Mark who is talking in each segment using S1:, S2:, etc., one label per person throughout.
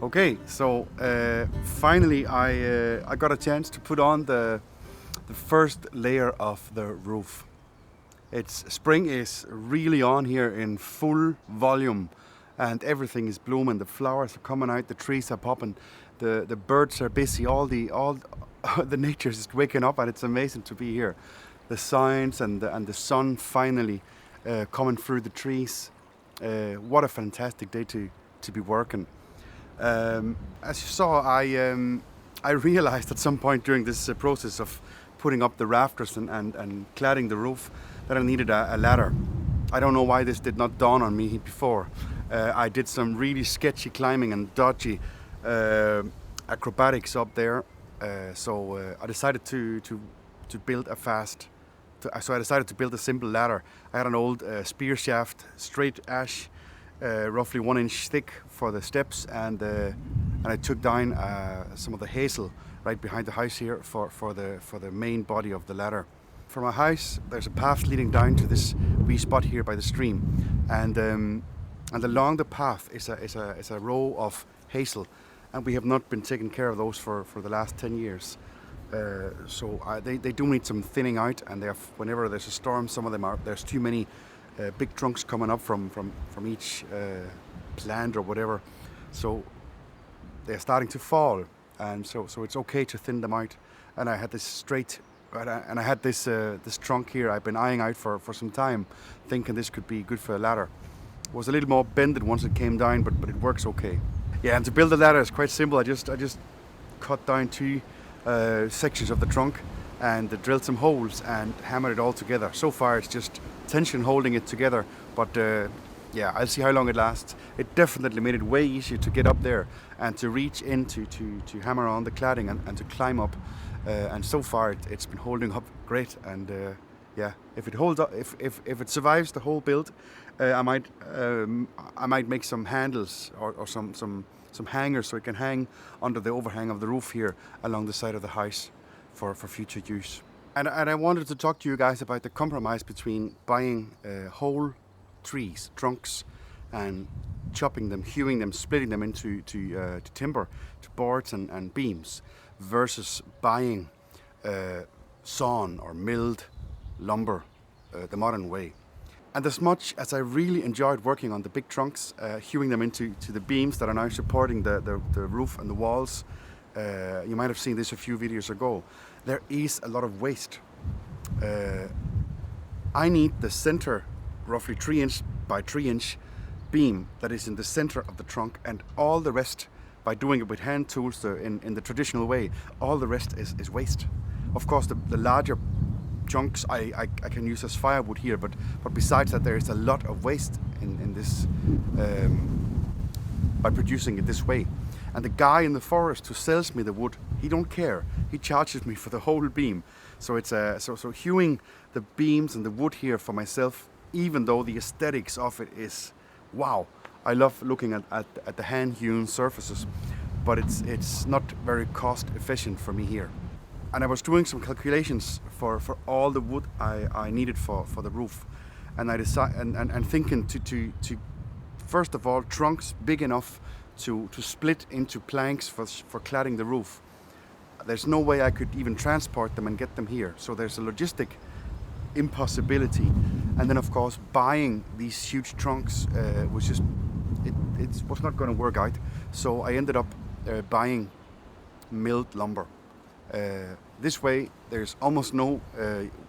S1: Okay, so finally I got a chance to put on the first layer of the roof. Spring is really on here in full volume, and everything is blooming. The flowers are coming out, the trees are popping, the birds are busy. All the nature is just waking up, and it's amazing to be here. The signs and the sun finally coming through the trees. What a fantastic day to be working. As you saw, I realized at some point during this process of putting up the rafters and cladding the roof that I needed a ladder. I don't know why this did not dawn on me before. I did some really sketchy climbing and dodgy acrobatics up there, so I decided to build so I decided to build a simple ladder. I had an old spear shaft, straight ash, roughly 1 inch thick for the steps, and I took down some of the hazel right behind the house here for the main body of the ladder. From my house, there's a path leading down to this wee spot here by the stream, and along the path is a row of hazel, and we have not been taking care of those for the last 10 years. So they do need some thinning out, and whenever there's a storm, some of them there's too many big trunks coming up from each plant or whatever, so they're starting to fall, and so it's okay to thin them out. And I had this this trunk here I've been eyeing out for some time, thinking this could be good for a ladder. It was a little more bended once it came down, but it works okay. Yeah, and to build a ladder is quite simple. I just cut down 2 sections of the trunk and drilled some holes and hammered it all together. So far it's just tension holding it together, but yeah, I'll see how long it lasts. It definitely made it way easier to get up there and to reach in to hammer on the cladding and to climb up, and so far it's been holding up great. And yeah, if it holds up, if it survives the whole build, I might make some handles or some hangers so it can hang under the overhang of the roof here along the side of the house for future use. And I wanted to talk to you guys about the compromise between buying whole trees, trunks, and chopping them, hewing them, splitting them into timber, to boards and beams, versus buying sawn or milled lumber the modern way. And as much as I really enjoyed working on the big trunks, hewing them into the beams that are now supporting the roof and the walls, you might have seen this a few videos ago, there is a lot of waste. I need the center, roughly 3 inch by 3 inch beam that is in the center of the trunk, and all the rest, by doing it with hand tools in the traditional way, all the rest is waste. Of course, the larger chunks I can use as firewood here, but besides that, there is a lot of waste in this by producing it this way. And the guy in the forest who sells me the wood, he don't care. He charges me for the whole beam. So it's so hewing the beams and the wood here for myself, even though the aesthetics of it is wow. I love looking at the hand-hewn surfaces, but it's not very cost efficient for me here. And I was doing some calculations for all the wood I needed for the roof, and I decided and thinking to first of all, trunks big enough to split into planks for cladding the roof. There's no way I could even transport them and get them here, so there's a logistic impossibility. And then of course buying these huge trunks was just it was not going to work out, so I ended up buying milled lumber. This way there's almost no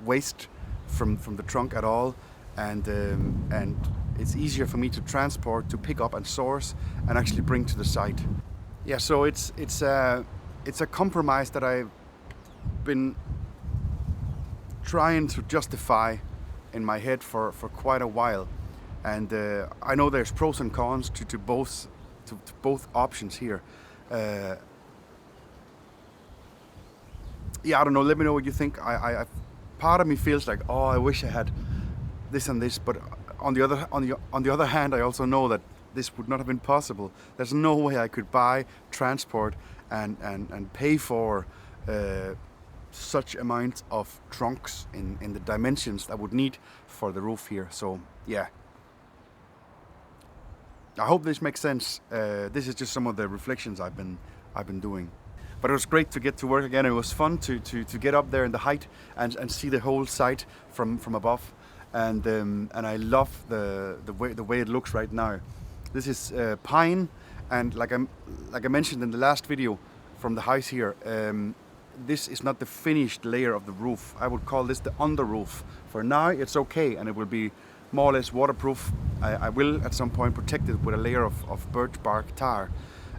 S1: waste from the trunk at all, and it's easier for me to transport, to pick up and source and actually bring to the site. Yeah, so it's a compromise that I've been trying to justify in my head for quite a while, and I know there's pros and cons to both options here. Yeah, I don't know. Let me know what you think. I part of me feels like, oh, I wish I had this and this, but on the other hand, I also know that this would not have been possible. There's no way I could buy, transport, and pay for such amounts of trunks in the dimensions I would need for the roof here. So yeah. I hope this makes sense. This is just some of the reflections I've been doing. But it was great to get to work again. It was fun to get up there in the height and see the whole site from above. And I love the way it looks right now. This is pine, and like I mentioned in the last video from the house here, this is not the finished layer of the roof. I would call this the under roof. For now it's okay, and it will be more or less waterproof. I will at some point protect it with a layer of birch bark tar.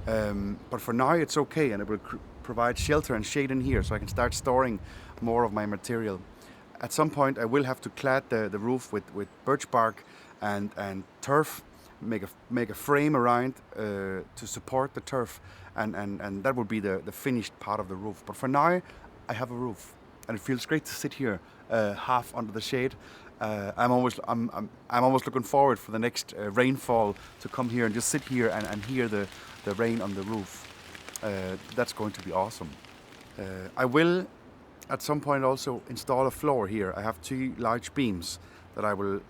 S1: But for now it's okay, and it will provide shelter and shade in here, so I can start storing more of my material. At some point I will have to clad the roof with birch bark and turf, make a frame around to support the turf, and that will be the finished part of the roof. But for now I have a roof, and it feels great to sit here half under the shade. I'm almost looking forward for the next rainfall to come here and just sit here and hear the rain on the roof. That's going to be awesome. I will at some point also install a floor here. I have 2 large beams that I will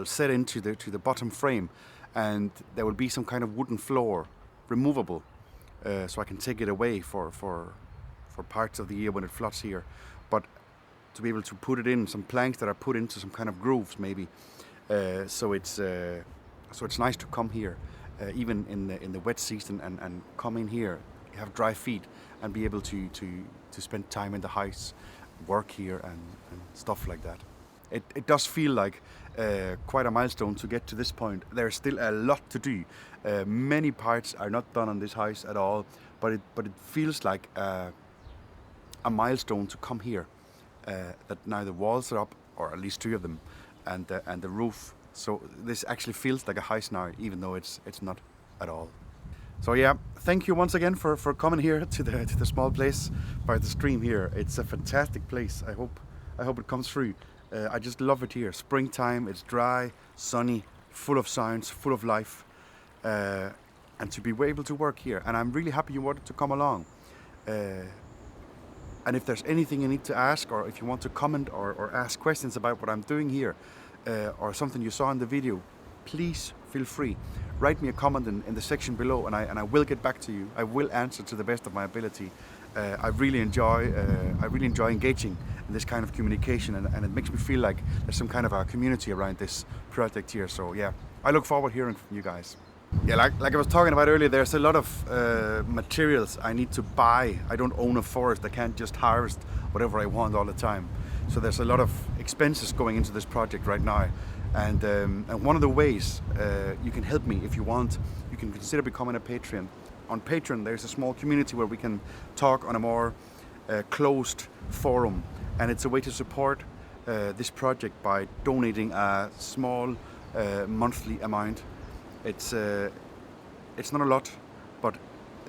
S1: set into the bottom frame, and there will be some kind of wooden floor, removable, so I can take it away for parts of the year when it floods here. But to be able to put it in some planks that are put into some kind of grooves, maybe, so it's nice to come here, even in the wet season, and come in here, have dry feet, and be able to spend time in the house, work here, and stuff like that. It does feel like quite a milestone to get to this point. There's still a lot to do. Many parts are not done on this house at all, but it feels like a milestone to come here. That now the walls are up, or at least 2 of them, and the roof. So this actually feels like a house now, even though it's not at all. So yeah, thank you once again for coming here to the small place by the stream here. It's a fantastic place. I hope it comes through. I just love it here. Springtime, it's dry, sunny, full of sounds, full of life, and to be able to work here. And I'm really happy you wanted to come along. And if there's anything you need to ask, or if you want to comment or ask questions about what I'm doing here, or something you saw in the video, please feel free. Write me a comment in the section below, and I will get back to you. I will answer to the best of my ability. I really enjoy engaging in this kind of communication, and it makes me feel like there's some kind of a community around this project here. So yeah, I look forward to hearing from you guys. Yeah, like I was talking about earlier, there's a lot of materials I need to buy. I don't own a forest. I can't just harvest whatever I want all the time. So there's a lot of expenses going into this project right now. And one of the ways you can help me, if you want, you can consider becoming a Patreon. On Patreon, there's a small community where we can talk on a more closed forum. And it's a way to support this project by donating a small monthly amount. It's not a lot, but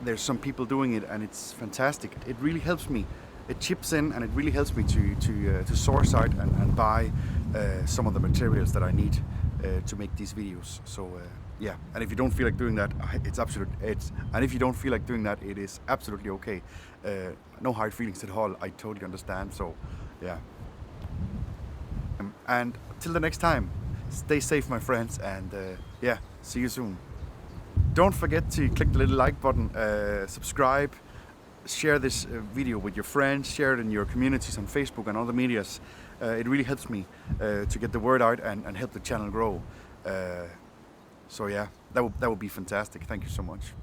S1: there's some people doing it, and it's fantastic. It really helps me. It chips in, and it really helps me to source out and buy some of the materials that I need to make these videos. So yeah, and if you don't feel like doing that, and if you don't feel like doing that, it is absolutely okay. No hard feelings at all. I totally understand. So yeah. And till the next time, stay safe, my friends, and yeah, see you soon. Don't forget to click the little like button, subscribe, share this video with your friends, share it in your communities on Facebook and other medias. It really helps me to get the word out and help the channel grow. So yeah, that would be fantastic. Thank you so much.